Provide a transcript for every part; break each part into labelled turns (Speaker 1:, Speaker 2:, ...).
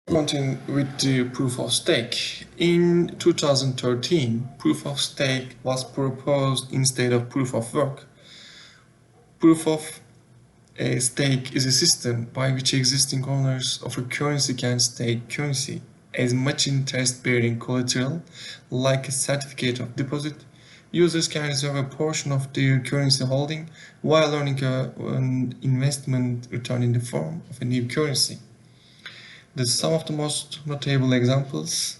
Speaker 1: Continue with the proof of stake. In 2013, proof of stake was proposed instead of proof of work. Proof of stake is a system by which existing owners of a currency can stake currency as much interest-bearing collateral, like a certificate of deposit. Users can reserve a portion of their currency holding while earning an investment return in the form of a new currency. Some of the most notable examples: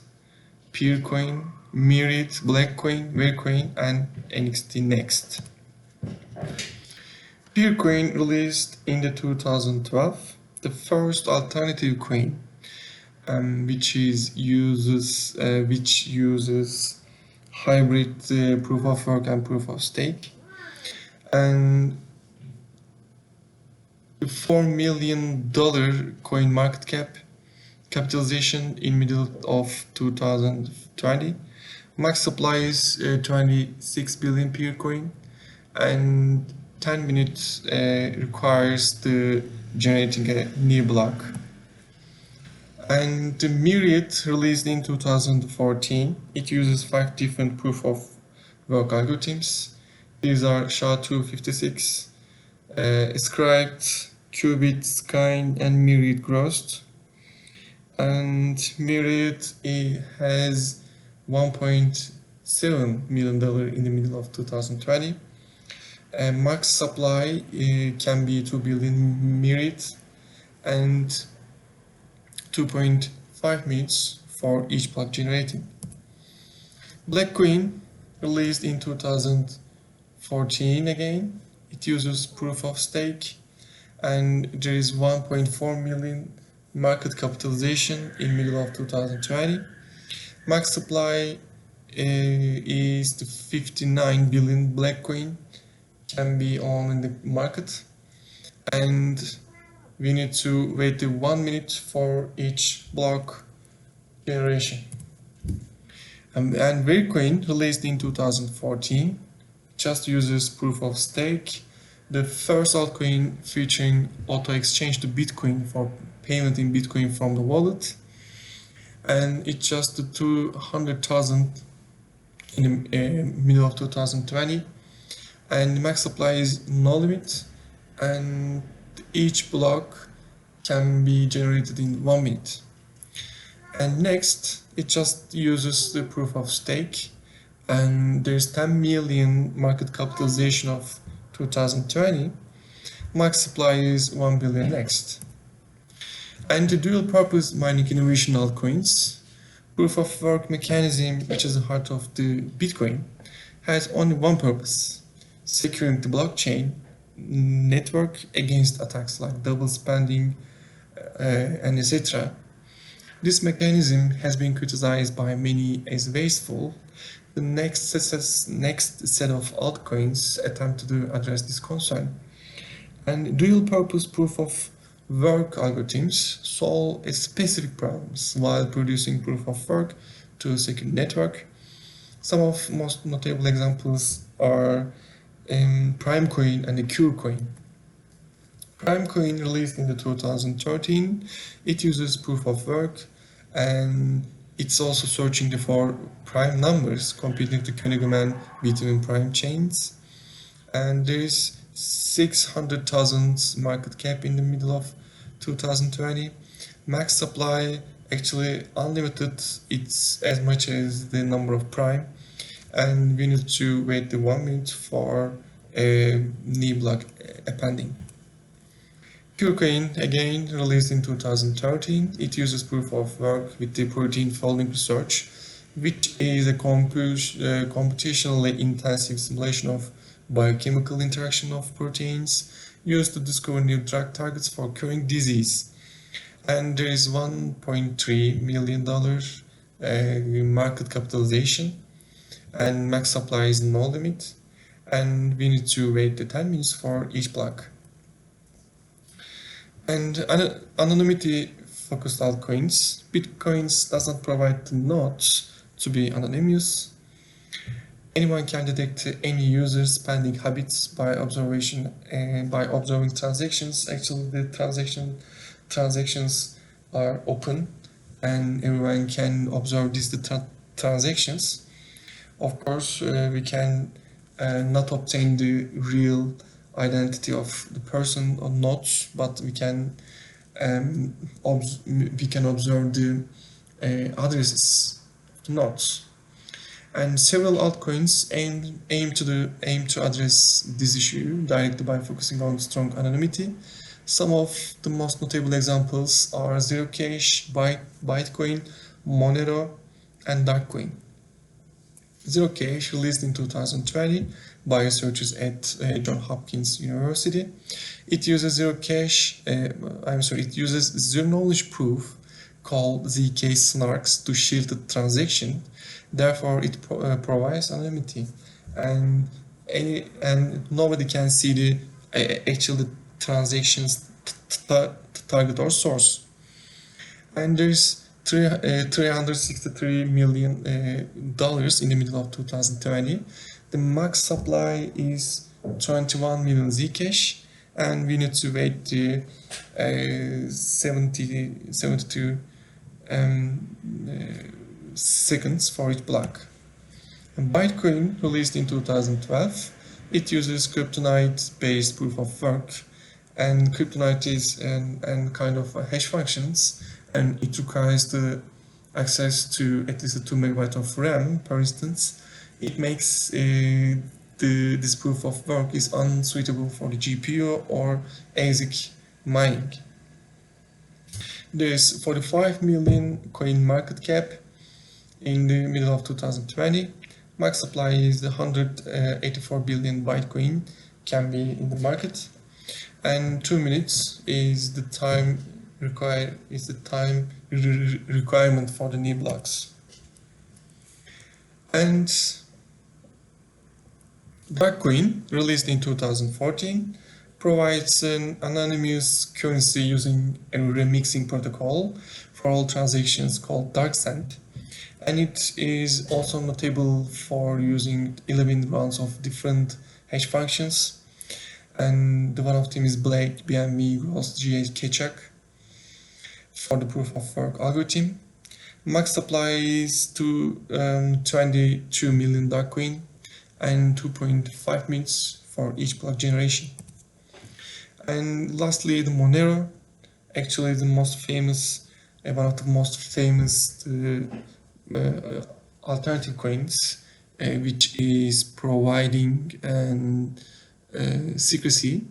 Speaker 1: Peercoin, Myriad, Blackcoin, Wavecoin, and NXT Next. Peercoin released in the 2012, the first alternative coin, which uses hybrid proof of work and proof of stake, and the $4 million coin market capitalization in middle of 2020. Max supply is 26 billion Peercoin, and 10 minutes requires the generating a new block. And the Myriad, released in 2014, it uses 5 different proof of work algorithms. These are SHA-256, Scrypt, Qubit, Skyne, and Myriad Grost. And Myriad has $1.7 million in the middle of 2020. Max supply can be 2 billion Myriad, and 2.5 minutes for each block generating. Blackcoin, released in 2014 again, it uses proof of stake, and there is 1.4 million market capitalization in middle of 2020. Max supply is the 59 billion Blackcoin can be on in the market, and we need to wait 1 minute for each block generation. And Wavecoin, released in 2014, just uses proof of stake, the first altcoin featuring auto exchange to Bitcoin for payment in Bitcoin from the wallet, and it's just 200,000 in the middle of 2020, and the max supply is no limit, and each block can be generated in 1 minute. And next, it just uses the proof of stake, and there's 10 million market capitalization of 2020. Max supply is 1 billion next. And the dual purpose mining innovation altcoins, proof of work mechanism, which is the heart of the Bitcoin, has only one purpose: securing the blockchain network against attacks like double spending and etc. This mechanism has been criticized by many as wasteful. The next set of altcoins attempt to address this concern. And dual-purpose proof of work algorithms solve specific problems while producing proof of work to a secure network. Some of most notable examples are Primecoin and the Curecoin. Primecoin, released in the 2013, it uses proof of work, and it's also searching for prime numbers, computing the Königsmann between prime chains. And there is 600,000 market cap in the middle of 2020. Max supply actually unlimited, it's as much as the number of prime, and we need to wait 1 minute for a new block appending. Purecoin, again released in 2013, it uses proof of work with the protein folding research, which is a computationally intensive simulation of biochemical interaction of proteins used to discover new drug targets for curing disease. And there is $1.3 million market capitalization, and max supply is no limit, and we need to wait 10 minutes for each block. And anonymity focused altcoins. Bitcoins does not provide the nodes to be anonymous. Anyone can detect any user's spending habits by observation and by observing transactions. Actually, the transactions are open, and everyone can observe these transactions. Of course, we can not obtain the real identity of the person or not, but we can observe the addresses of the nodes. And several altcoins aim to address this issue directly by focusing on strong anonymity. Some of the most notable examples are Zerocash, Bytecoin, Monero, and Darkcoin. Zerocash, released in 2020 by researchers at Johns Hopkins University, it uses zero-knowledge proof called ZK snarks to shield the transaction. Therefore, it provides anonymity, and nobody can see the actual transactions target or source. And there's $363 million in the middle of 2020. The max supply is 21 million Zcash, and we need to wait the 72 seconds for each block. And Bytecoin, released in 2012, it uses Kryptonite-based proof of work, and Kryptonite is an kind of hash functions, and it requires the access to at least 2 MB of RAM, for instance. It makes this proof of work is unsuitable for the GPU or ASIC mining. There's 45 million coin market cap in the middle of 2020. Max supply is 184 billion Bytecoin can be in the market, and 2 minutes is the time requirement for the new blocks. And Darkcoin, released in 2014, provides an anonymous currency using a remixing protocol for all transactions called DarkSand, and it is also notable for using 11 rounds of different hash functions, and the one of them is Blake, BNB, Gross, GA, Ketchuk for the proof of work algorithm. Max supply is 22 million Darkcoin and 2.5 minutes for each block generation. And lastly, the Monero, actually the most famous, one of the most famous alternative coins, which is providing secrecy,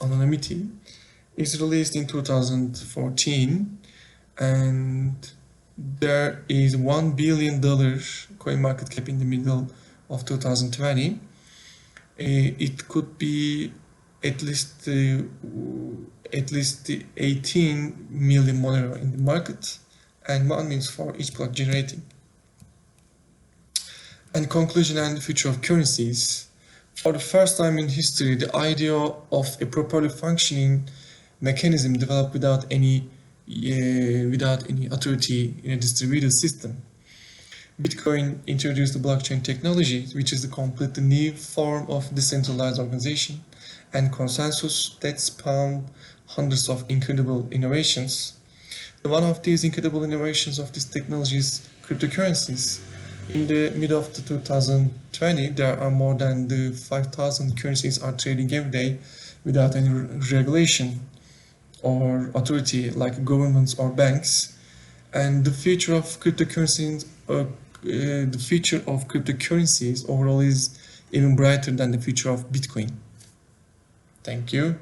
Speaker 1: anonymity, is released in 2014, and there is $1 billion coin market cap in the middle of 2020. It could be at least 18 million Monero in the market, and 1 minute for each block generating. And conclusion and the future of currencies. For the first time in history, the idea of a properly functioning mechanism developed without any authority in a distributed system. Bitcoin introduced the blockchain technology, which is a completely new form of decentralized organization and consensus that spawned hundreds of incredible innovations. One of these incredible innovations of this technology is cryptocurrencies. In the middle of 2020, there are more than 5,000 currencies are trading every day without any regulation or authority like governments or banks. And the future of cryptocurrencies, overall is even brighter than the future of Bitcoin. Thank you.